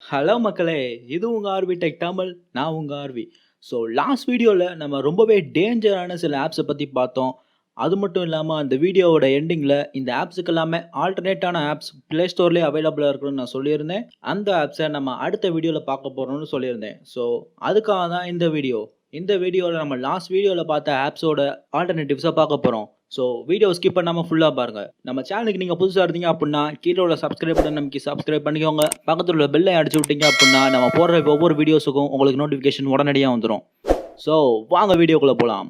Hello மக்களே! இது உங்க ஆர்வி டெக் தமிழ். நான் உங்க ஆர்வி. ஸோ லாஸ்ட் வீடியோல நம்ம ரொம்பவே டேஞ்சரான சில ஆப்ஸ பத்தி பார்த்தோம். அது மட்டும் இல்லாம அந்த வீடியோவோட எண்டிங்ல இந்த ஆப்ஸுக்கு எல்லாமே ஆல்டர்னேட்டான ஆப்ஸ் Play Storeலயே அவைலபிளா இருக்குன்னு நான் சொல்லியிருந்தேன். அந்த ஆப்ஸ நம்ம அடுத்த வீடியோல பார்க்க போறோம்னு சொல்லியிருந்தேன். ஸோ அதுக்காக தான் இந்த வீடியோ. இந்த வீடியோல நம்ம லாஸ்ட் வீடியோல பார்த்த ஆப்ஸோட ஆல்டர்னேட்டிவ்ஸ பார்க்க போறோம். ஸோ வீடியோ ஸ்கிப் பண்ணாம ஃபுல்லா பாருங்க. நம்ம சேனலுக்கு நீங்க புதுசா இருந்தீங்க அப்டின்னா, கீழ உள்ள சப்ஸ்கிரைப் பட்டன் அமைக்கி சப்ஸ்கிரைப் பண்ணிக்கோங்க. பக்கத்துல உள்ள பெல்லை அடிச்சு விட்டீங்க அப்டின்னா, நம்ம போடுற ஒவ்வொரு வீடியோஸுக்கும் உங்களுக்கு நோட்டிஃபிகேஷன் உடனடியா வந்துரும். ஸோ வாங்க வீடியோக்குள்ள போலாம்.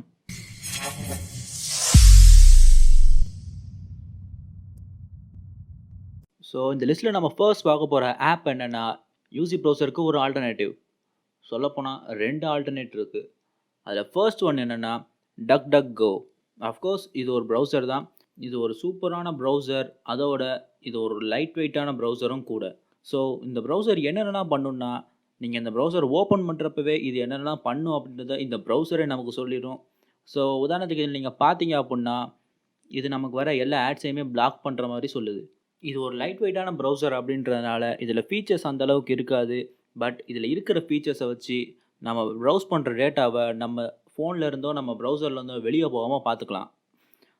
ஸோ இந்த லிஸ்ட்ல நம்ம ஃபர்ஸ்ட் பார்க்க போற ஆப் என்னன்னா, யூசி ப்ரௌசருக்கு ஒரு ஆல்டர்னேட்டிவ். சொல்லப்போனா 2 ஆல்டர்னேட் இருக்கு. அதுல ஃபர்ஸ்ட் ஒன் என்னன்னா, DuckDuckGo. அஃப்கோர்ஸ் இது ஒரு ப்ரௌசர் தான். இது ஒரு சூப்பரான ப்ரௌசர். அதோட இது ஒரு லைட் வெயிட்டான ப்ரௌசரும் கூட. ஸோ இந்த ப்ரௌசர் என்னென்னலாம் பண்ணும்னா, நீங்க இந்த ப்ரௌசர் ஓப்பன் பண்றப்பவே இது என்னென்னலாம் பண்ணும் அப்படின்றத இந்த ப்ரௌசரே நமக்கு சொல்லிடும். ஸோ உதாரணத்துக்கு இதில நீங்க பார்த்தீங்க அப்புட்னா, இது நமக்கு வர எல்லா ஆட்ஸையுமே பிளாக் பண்ற மாரி சொல்லுது. இது ஒரு லைட் வெயிட்டான ப்ரௌசர் அப்படின்றதுனால இதில ஃபீச்சர்ஸ் அந்த அளவுக்கு இருக்காது. பட் இதில இருக்கிற ஃபீச்சர்ஸ வச்சு நம்ம ப்ரௌஸ் பண்ற டேட்டாவ நம்ம ஃபோன்ல இருந்தோ, நம்ம ப்ரௌசர்ல இருந்தோ வெளிய போகாம பார்த்துக்கலாம்.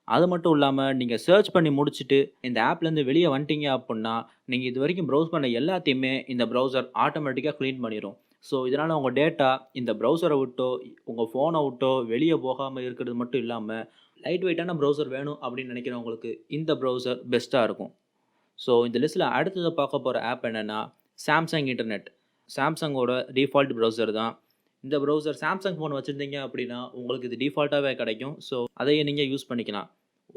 அது மட்டும் இல்லாம, நீங்க சர்ச் பண்ணி முடிச்சுட்டு, இந்த ஆப்லேருந்து வெளிய வந்துட்டீங்க அப்புட்னா, நீங்க இதுவரைக்கும் ப்ரௌஸ் பண்ண எல்லாத்தையுமே இந்த ப்ரௌசர் ஆட்டோமேட்டிக்கா கிளீன் பண்ணிரும். ஸோ, இதனால உங்க டேட்டா இந்த ப்ரௌசர விட்டோ, உங்க ஃபோன விட்டோ வெளிய போகாம இருக்கிறது மட்டும் இல்லாம, லைட் வெயிட்டான ப்ரௌசர் வேணும் அப்படின்னு நினைக்கிறவங்களுக்கு இந்த ப்ரௌசர் பெஸ்ட்டா இருக்கும். ஸோ, இந்த லிஸ்ட்ல அடுத்ததா பார்க்க போற ஆப் என்னன்னா, சாம்சங் இன்டர்நெட். சாம்சங்கோட டிஃபால்ட் ப்ரௌசர் தான். இந்த ப்ரௌசர் சாம்சங் ஃபோன் வச்சிருந்தீங்க அப்படின்னா, உங்களுக்கு இது டிஃபால்ட்டாவே கிடைக்கும். ஸோ, அதையே நீங்க யூஸ் பண்ணிக்கலாம்.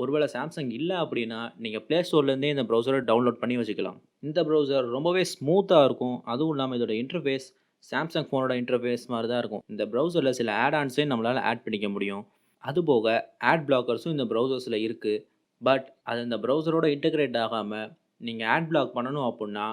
ஒருவேளை சாம்சங் இல்ல அப்படின்னா, நீங்க Play Storeலேருந்தே இந்த ப்ரௌசர டவுன்லோட் பண்ணி வச்சுக்கலாம். இந்த ப்ரௌசர் ரொம்பவே ஸ்மூத்தா இருக்கும். அதுவும் இல்லாம இதோட இன்டர்ஃபேஸ் சாம்சங் ஃபோனோட இன்டர்ஃபேஸ் மாரி தான் இருக்கும். இந்த ப்ரௌசர்ல சில ஆட் ஆன்ஸையும் நம்மளால ஆட் பண்ணிக்க முடியும். அதுபோக ஆட் பிளாக்கர்ஸும் இந்த ப்ரௌசர்ஸ்ல இருக்கு. பட் அது இந்த ப்ரௌசரோட இன்டகிரேட் ஆகாம, நீங்க ஆட் பிளாக் பண்ணணும் அப்புட்னா,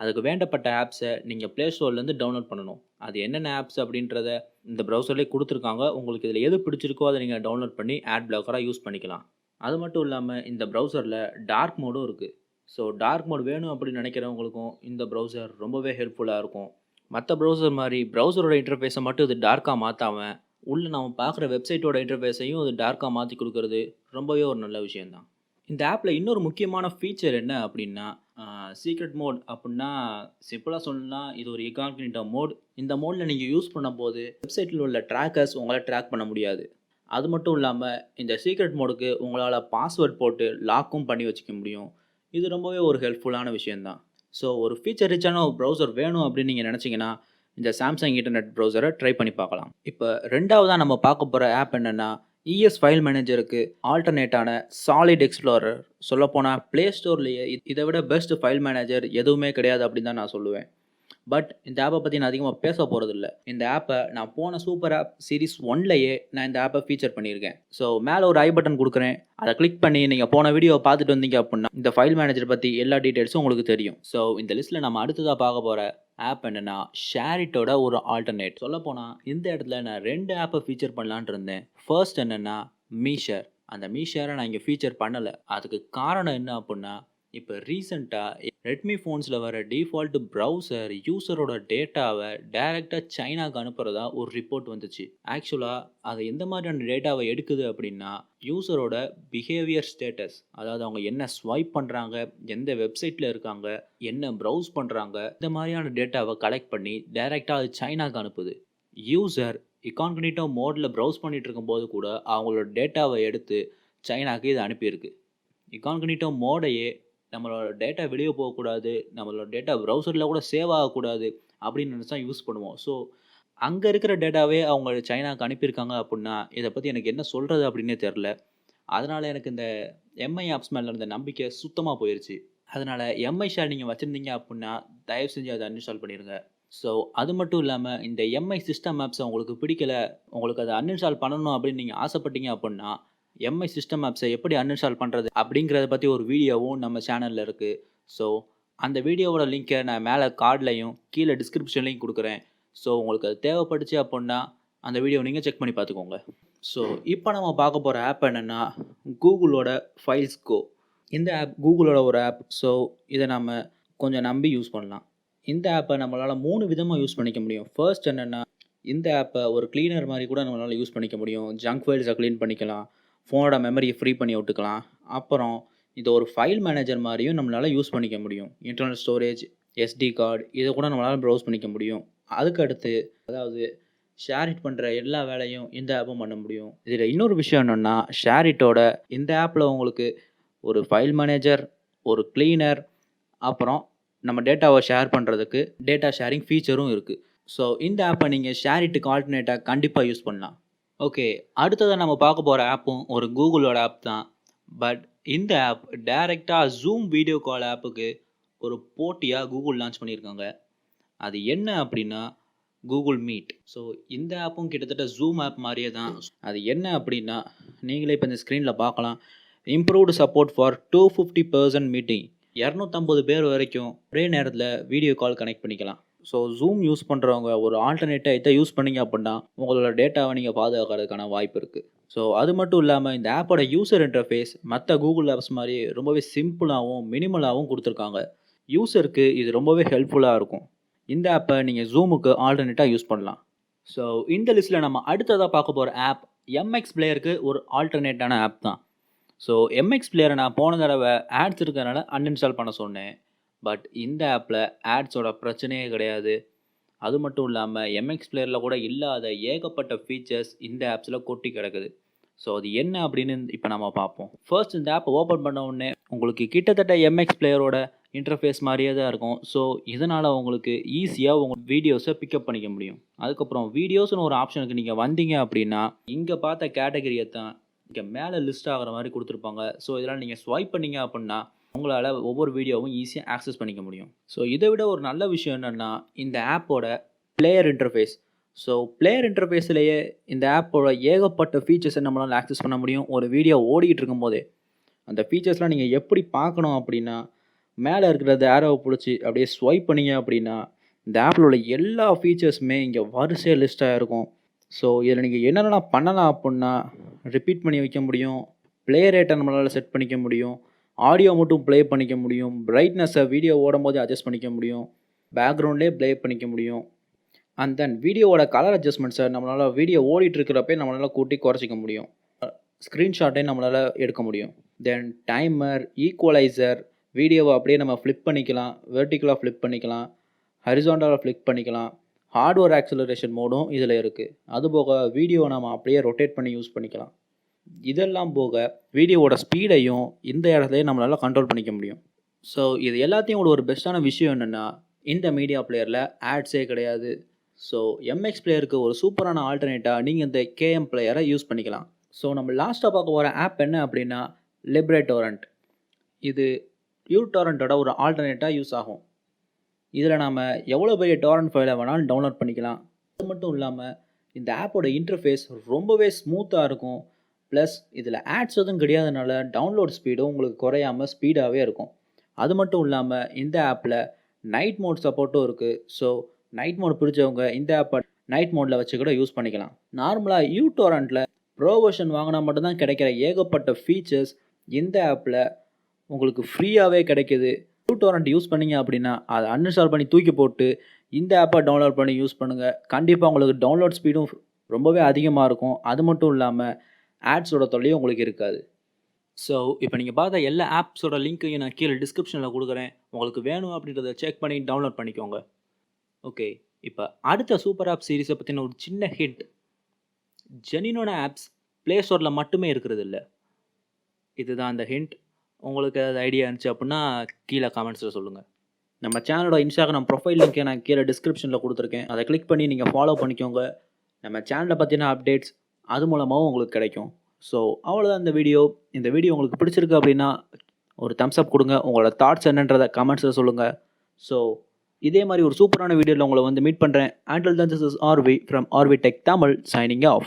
அதுக்கு வேண்டப்பட்ட ஆப்ஸ நீங்க Play Storeலேருந்து டவுன்லோட் பண்ணணும். அது என்னென்ன ஆப்ஸ் அப்படின்றத இந்த ப்ரௌசர்லேயே குடுத்துருக்காங்க. உங்களுக்கு இதில எது பிடிச்சிருக்கோ அத நீங்க டவுன்லோட் பண்ணி ஆட் பிளாக்கரா யூஸ் பண்ணிக்கலாம். அது மட்டும் இல்லாம இந்த ப்ரௌசர்ல டார்க் மோடும் இருக்கு. ஸோ டார்க் மோட் வேணும் அப்படின்னு நினைக்கிறவங்களுக்கும் இந்த ப்ரௌசர் ரொம்பவே ஹெல்ப்ஃபுல்லா இருக்கும். மத்த ப்ரௌசர் மாரி ப்ரௌசரோட இன்டர்ஃபேஸ மட்டும் இது டார்க்கா மாத்தாம, உள்ள நம்ம பார்க்குற வெப்சைட்டோட இன்டர்ஃபேஸையும் இது டார்க்கா மாத்தி குடுக்குறது ரொம்பவே ஒரு நல்ல விஷயம் தான். இந்த ஆப்ல இன்னொரு முக்கியமான ஃபீச்சர் என்ன அப்படின்னா, சீக்ரெட் மோட் அப்படின்னா சிம்பிளா சொல்லணும்னா இது ஒரு இன்காக்னிட்டோ மோட். இந்த மோட்ல நீங்க யூஸ் பண்ணும்போது வெப்சைட்ல உள்ள ட்ராக்கர்ஸ் உங்களால ட்ராக் பண்ண முடியாது. அது மட்டும் இல்லாம, இந்த சீக்ரெட் மோடுக்கு உங்களால பாஸ்வேர்ட் போட்டு லாக்கும் பண்ணி வச்சுக்க முடியும். இது ரொம்பவே ஒரு ஹெல்ப்ஃபுல்லான விஷயம் தான். ஸோ ஒரு ஃபீச்சர் ரிச்சான ஒரு ப்ரௌசர் வேணும் அப்படின்னு நீங்க நினைச்சீங்கன்னா, இந்த சாம்சங் இன்டர்நெட் ப்ரௌசர ட்ரை பண்ணி பார்க்கலாம். இப்ப 2வதா நம்ம பார்க்க போற ஆப் என்னன்னா, இஎஸ் ஃபைல் மேனேஜருக்கு ஆல்டர்னேட்டான சாலிட் எக்ஸ்ப்ளோரர். சொல்லப்போனா Play Storeலயே இத விட பெஸ்ட் ஃபைல் மேனேஜர் எதுவுமே கிடையாது அப்படின்னு தான் நான் சொல்லுவேன். பட் இந்த ஆப்ப பத்தி நான் அதிகமா பேச போறதில்ல. இந்த ஆப்ப நான் போன சூப்பர் ஆப் சீரிஸ் 1லயே நான் இந்த ஆப்ப ஃபீச்சர் பண்ணியிருக்கேன். ஸோ மேல ஒரு ஐ பட்டன் குடுக்குறேன். அத கிளிக் பண்ணி நீங்க போன வீடியோவ பார்த்துட்டு வந்தீங்க அப்புட்னா, இந்த ஃபைல் மேனேஜர் பத்தி எல்லா டீட்டெயில்ஸும் உங்களுக்கு தெரியும். ஸோ இந்த லிஸ்ட்ல நம்ம அடுத்ததா பார்க்க போற ஆப் என்னன்னா, ஷேரிட்டோட ஒரு ஆல்டர்னேட். சொல்லப்போனா இந்த இடத்துல நான் 2 ஆப்ப ஃபீச்சர் பண்ணலான்ட்டு இருந்தேன். ஃபர்ஸ்ட் என்னன்னா, மீஷர். அந்த மீஷர நான் இங்க ஃபீச்சர் பண்ணல. அதுக்கு காரணம் என்ன அப்புட்னா, இப்ப ரீசென்ட்டா ரெட்மி ஃபோன்ஸ்ல வர டிஃபால்ட் ப்ரௌசர் யூசரோட டேட்டாவ டைரக்ட்டா சைனாக்கு அனுப்புறதா ஒரு ரிப்போர்ட் வந்துச்சு. ஆக்சுவலா அது எந்த மாதிரியான டேட்டாவ எடுக்குது அப்படின்னா, யூசரோட பிஹேவியர் ஸ்டேட்டஸ். அதாவது அவங்க என்ன ஸ்வைப் பண்றாங்க, எந்த வெப்சைட்ல இருக்காங்க, என்ன ப்ரௌஸ் பண்றாங்க, இந்த மாதிரியான டேட்டாவ கலெக்ட் பண்ணி டைரக்ட்டா அது சைனாக்கு அனுப்புது. யூசர் இன்காக்னிட்டோ மோட்ல ப்ரௌஸ் பண்ணிட்டு இருக்கும்போது கூட அவங்களோட டேட்டாவ எடுத்து சைனாக்கு இது அனுப்பியிருக்கு. இன்காக்னிட்டோ மோடையே நம்மளோட டேட்டா வெளிய போகக்கூடாது, நம்மளோட டேட்டா ப்ரௌசர்ல கூட சேவ் ஆகக்கூடாது அப்படின்னு நினைச்சா யூஸ் பண்ணுவோம். ஸோ அங்க இருக்கிற டேட்டாவே அவங்க சைனாக்கு அனுப்பியிருக்காங்க அப்புட்னா, இத பத்தி எனக்கு என்ன சொல்றது அப்படின்னே தெரியல. அதனால எனக்கு இந்த எம்ஐ ஆப்ஸ் மேல இருந்த நம்பிக்கை சுத்தமா போயிருச்சு. அதனால எம்ஐ ஷேர் நீங்க வச்சிருந்தீங்க அப்புட்னா, தயவு செஞ்சு அத அன்இன்ஸ்டால் பண்ணிருங்க. ஸோ அது மட்டும் இல்லாம இந்த எம்ஐ சிஸ்டம் ஆப்ஸ உங்களுக்கு பிடிக்கல, உங்களுக்கு அத அன்இன்ஸ்டால் பண்ணணும் அப்படின்னு நீங்க ஆசைப்பட்டீங்க அப்புட்னா, எம்ஐ சிஸ்டம் ஆப்ஸ எப்படி அன்இன்ஸ்டால் பண்றது அப்படிங்கிறத பத்தி ஒரு வீடியோவும் நம்ம சேனல்ல இருக்கு. ஸோ அந்த வீடியோவோட லிங்க்க நான் மேல கார்ட்லயும், கீழ டிஸ்கிரிப்ஷன்லயும் குடுக்குறேன். ஸோ உங்களுக்கு அது தேவைப்பட்டுச்சு அப்புட்னா, அந்த வீடியோவ நீங்க செக் பண்ணி பார்த்துக்கோங்க. ஸோ இப்ப நம்ம பார்க்க போற ஆப் என்னன்னா, கூகுளோட ஃபைல்ஸ் கோ. இந்த ஆப் கூகுளோட ஒரு ஆப். ஸோ இத நாம கொஞ்சம் நம்பி யூஸ் பண்ணலாம். இந்த ஆப்பை நம்மளால் 3 விதமாக யூஸ் பண்ணிக்க முடியும். ஃபர்ஸ்ட் என்னென்னா, இந்த ஆப்பை ஒரு க்ளீனர் மாதிரி கூட நம்மளால் யூஸ் பண்ணிக்க முடியும். ஜங்க் ஃபைல்ஸை க்ளீன் பண்ணிக்கலாம், ஃபோனோட மெமரியை ஃப்ரீ பண்ணி விட்டுக்கலாம். அப்புறம் இது ஒரு ஃபைல் மேனேஜர் மாதிரியும் நம்மளால் யூஸ் பண்ணிக்க முடியும். இன்டர்னல் ஸ்டோரேஜ், எஸ்டி கார்டு இதை கூட நம்மளால் ப்ரௌஸ் பண்ணிக்க முடியும். அதுக்கு அடுத்து அதாவது ஷேர் இட் பண்ணுற எல்லா வேலையும் இந்த ஆப்பும் பண்ண முடியும். இதில் இன்னொரு விஷயம் என்னென்னா, ஷேர் இட்டோட இந்த ஆப்பில் உங்களுக்கு ஒரு ஃபைல் மேனேஜர், ஒரு க்ளீனர், அப்புறம் நம்ம டேட்டாவை ஷேர் பண்ணுறதுக்கு டேட்டா ஷேரிங் ஃபீச்சரும் இருக்குது. ஸோ இந்த ஆப்பை நீங்கள் ஷேர் இட்டுக்கு ஆல்டர்னேட்டாக கண்டிப்பாக யூஸ் பண்ணலாம். ஓகே, அடுத்ததாக நம்ம பார்க்க போகிற ஆப்பும் ஒரு கூகுளோட ஆப் தான். பட் இந்த ஆப் டைரெக்டாக ஜூம் வீடியோ கால் ஆப்புக்கு ஒரு போட்டியாக கூகுள் லான்ச் பண்ணியிருக்காங்க. அது என்ன அப்படின்னா கூகுள் மீட். ஸோ இந்த ஆப்பும் கிட்டத்தட்ட ஜூம் ஆப் மாதிரியே தான். அது என்ன அப்படின்னா, நீங்களே இப்போ இந்த ஸ்க்ரீனில் பார்க்கலாம். Improved support for 250 meeting. 250 பேர் வரைக்கும் ஒரே நேரத்தில் வீடியோ கால் கனெக்ட் பண்ணிக்கலாம். ஸோ ஜூம் யூஸ் பண்ணுறவங்க ஒரு ஆல்டர்னேட்டாக இதை யூஸ் பண்ணிங்க அப்படின்னா உங்களோட டேட்டாவை நீங்கள் பாதுகாக்கிறதுக்கான வாய்ப்பு இருக்குது. ஸோ அது மட்டும் இல்லாமல் இந்த ஆப்போட யூசர் இன்டர்ஃபேஸ் மற்ற கூகுள் ஆப்ஸ் மாதிரி ரொம்பவே சிம்பிளாகவும் மினிமலாகவும் கொடுத்துருக்காங்க. யூசருக்கு இது ரொம்பவே ஹெல்ப்ஃபுல்லாக இருக்கும். இந்த ஆப்பை நீங்கள் ஜூமுக்கு ஆல்டர்னேட்டாக யூஸ் பண்ணலாம். ஸோ இந்த லிஸ்ட்டில் நம்ம அடுத்ததாக பார்க்க போகிற ஆப் எம்எக்ஸ் பிளேயருக்கு ஒரு ஆல்டர்னேட்டான ஆப் தான். ஸோ எம்எக்ஸ் பிளேயரை நான் போன தடவை ஆட்ஸ் இருக்கிறதுனால அன்இன்ஸ்டால் பண்ண சொன்னேன். பட் இந்த ஆப்பில் ஆட்ஸோட பிரச்சனையே கிடையாது. அது மட்டும் இல்லாமல் எம்எக்ஸ் பிளேயரில் கூட இல்லாத ஏகப்பட்ட ஃபீச்சர்ஸ் இந்த ஆப்ஸில் கொட்டி கிடக்குது. ஸோ அது என்ன அப்படின்னு இப்போ நம்ம பார்ப்போம். ஃபர்ஸ்ட் இந்த ஆப்பை ஓப்பன் பண்ண உடனே உங்களுக்கு கிட்டத்தட்ட எம்எக்ஸ் பிளேயரோட இன்டர்ஃபேஸ் மாதிரியே தான் இருக்கும். ஸோ இதனால் உங்களுக்கு ஈஸியாக உங்கள் வீடியோஸை பிக்கப் பண்ணிக்க முடியும். அதுக்கப்புறம் வீடியோஸ்னு ஒரு ஆப்ஷனுக்கு நீங்கள் வந்தீங்க அப்படின்னா இங்கே பார்த்த கேட்டகரியை தான் இங்கே மேலே லிஸ்ட் ஆகிற மாதிரி கொடுத்துருப்பாங்க. ஸோ இதெல்லாம் நீங்கள் ஸ்வைப் பண்ணிங்க அப்படின்னா உங்களால் ஒவ்வொரு வீடியோவும் ஈஸியாக ஆக்சஸ் பண்ணிக்க முடியும். ஸோ இதை விட ஒரு நல்ல விஷயம் என்னென்னா இந்த ஆப்போட பிளேயர் இன்டர்ஃபேஸ். ஸோ பிளேயர் இன்டர்ஃபேஸ்லேயே இந்த ஆப்போட ஏகப்பட்ட ஃபீச்சர்ஸை நம்மளால் ஆக்சஸ் பண்ண முடியும். ஒரு வீடியோ ஓடிக்கிட்டு இருக்கும்போதே அந்த ஃபீச்சர்ஸ்லாம் நீங்கள் எப்படி பார்க்கணும் அப்படின்னா மேலே இருக்கிற ஆரோவை பிடிச்சி அப்படியே ஸ்வைப் பண்ணிங்க அப்படின்னா இந்த ஆப்பில் உள்ள எல்லா ஃபீச்சர்ஸுமே இங்கே வரிசையாக லிஸ்ட்டாக இருக்கும். ஸோ இதில் நீங்கள் என்னென்னலாம் பண்ணலாம் அப்படின்னா ரிப்பீட் பண்ணி வைக்க முடியும், ப்ளே ரேட்டை நம்மளால் செட் பண்ணிக்க முடியும், ஆடியோ மட்டும் ப்ளே பண்ணிக்க முடியும், பிரைட்னஸை வீடியோ ஓடும் போது அட்ஜஸ்ட் பண்ணிக்க முடியும், பேக்ரவுண்ட்லேயே ப்ளே பண்ணிக்க முடியும். அண்ட் தென் வீடியோவோட கலர் அட்ஜஸ்ட்மெண்ட்ஸை நம்மளால் வீடியோ ஓடிட்டு இருக்கிறப்பே நம்மளால் கூட்டி குறைச்சிக்க முடியும். ஸ்க்ரீன்ஷாட்டையும் நம்மளால் எடுக்க முடியும். தென் டைமர், ஈக்குவலைசர், வீடியோவை அப்படியே நம்ம ஃப்ளிப் பண்ணிக்கலாம், வெர்டிக்கலாக ஃப்ளிப் பண்ணிக்கலாம், ஹரிசாண்டலாக ஃப்ளிக் பண்ணிக்கலாம். ஹார்ட்வேர் ஆக்சலரேஷன் மோடும் இதில் இருக்குது. அதுபோக வீடியோவை நம்ம அப்படியே ரொட்டேட் பண்ணி யூஸ் பண்ணிக்கலாம். இதெல்லாம் போக வீடியோவோட ஸ்பீடையும் இந்த இடத்துலையே நம்மளால் கண்ட்ரோல் பண்ணிக்க முடியும். ஸோ இது எல்லாத்தையும் ஒரு பெஸ்ட்டான விஷயம் என்னென்னா இந்த மீடியா பிளேயரில் ஆட்ஸே கிடையாது. ஸோ எம்எக்ஸ் பிளேயருக்கு ஒரு சூப்பரான ஆல்டர்னேட்டாக நீங்கள் இந்த கேஎம் பிளேயரை யூஸ் பண்ணிக்கலாம். ஸோ நம்ம லாஸ்ட்டாக பார்க்க போகிற ஆப் என்ன அப்படின்னா லிப்ரேடோரண்ட். இது யூடோரண்ட்டோட ஒரு ஆல்டர்னேட்டாக யூஸ் ஆகும். இதில் நாம் எவ்வளோ பெரிய டோரண்ட் ஃபைலை வேணாலும் டவுன்லோட் பண்ணிக்கலாம். அது மட்டும் இல்லாமல் இந்த ஆப்போட இன்டர்ஃபேஸ் ரொம்பவே ஸ்மூத்தாக இருக்கும். ப்ளஸ் இதில் ஆட்ஸ் எதுவும் கிடையாதனால டவுன்லோட் ஸ்பீடும் உங்களுக்கு குறையாமல் ஸ்பீடாகவே இருக்கும். அது மட்டும் இல்லாமல் இந்த ஆப்பில் நைட் மோட் சப்போர்ட்டும் இருக்குது. ஸோ நைட் மோட் பிடிச்சவங்க இந்த ஆப்பை நைட் மோடில் வச்சு கூட யூஸ் பண்ணிக்கலாம். நார்மலாக யூடோரண்ட்டில் ப்ரோ வெர்ஷன் வாங்கினா மட்டும்தான் கிடைக்கிற ஏகப்பட்ட ஃபீச்சர்ஸ் இந்த ஆப்பில் உங்களுக்கு ஃப்ரீயாகவே கிடைக்கிது. யூடோரண்ட் யூஸ் பண்ணிங்க அப்படின்னா அதை அன்இன்ஸ்டால் பண்ணி தூக்கி போட்டு இந்த ஆப்பை டவுன்லோட் பண்ணி யூஸ் பண்ணுங்கள். கண்டிப்பாக உங்களுக்கு டவுன்லோட் ஸ்பீடும் ரொம்பவே அதிகமாக இருக்கும். அது மட்டும் இல்லாமல் ஆட்ஸோட தொல்லையும் உங்களுக்கு இருக்காது. ஸோ இப்போ நீங்கள் பார்த்த எல்லா ஆப்ஸோட லிங்க்கையும் நான் கீழே டிஸ்கிரிப்ஷனில் கொடுக்குறேன். உங்களுக்கு வேணும் அப்படின்றத செக் பண்ணி டவுன்லோட் பண்ணிக்கோங்க. ஓகே, இப்போ அடுத்த சூப்பர் ஆப் சீரிஸை பற்றின ஒரு சின்ன ஹிண்ட். ஜெனினோட ஆப்ஸ் ப்ளே ஸ்டோரில் மட்டுமே இருக்கிறது இல்லை. இதுதான் அந்த ஹிண்ட். உங்களுக்கு ஏதாவது ஐடியா இருந்துச்சு அப்படின்னா கீழே கமெண்ட்ஸில் சொல்லுங்கள். நம்ம சேனலோட இன்ஸ்டாகிராம் ப்ரொஃபைல் லிங்க்கை நான் கீழே டிஸ்கிரிப்ஷனில் கொடுத்துருக்கேன். அதை கிளிக் பண்ணி நீங்கள் ஃபாலோ பண்ணிக்கோங்க. நம்ம சேனலை பற்றின அப்டேட்ஸ் அது மூலமாகவும் உங்களுக்கு கிடைக்கும். ஸோ அவ்வளோதான் இந்த வீடியோ. இந்த வீடியோ உங்களுக்கு பிடிச்சிருக்கு அப்படின்னா ஒரு தம்ஸ் அப் கொடுங்க. உங்களோட தாட்ஸ் என்னன்றதை கமெண்ட்ஸில் சொல்லுங்கள். ஸோ இதே மாதிரி ஒரு சூப்பரான வீடியோவில் உங்களை வந்து மீட் பண்ணுறேன். Until then, this is RV from RV Tech Tamil signing off.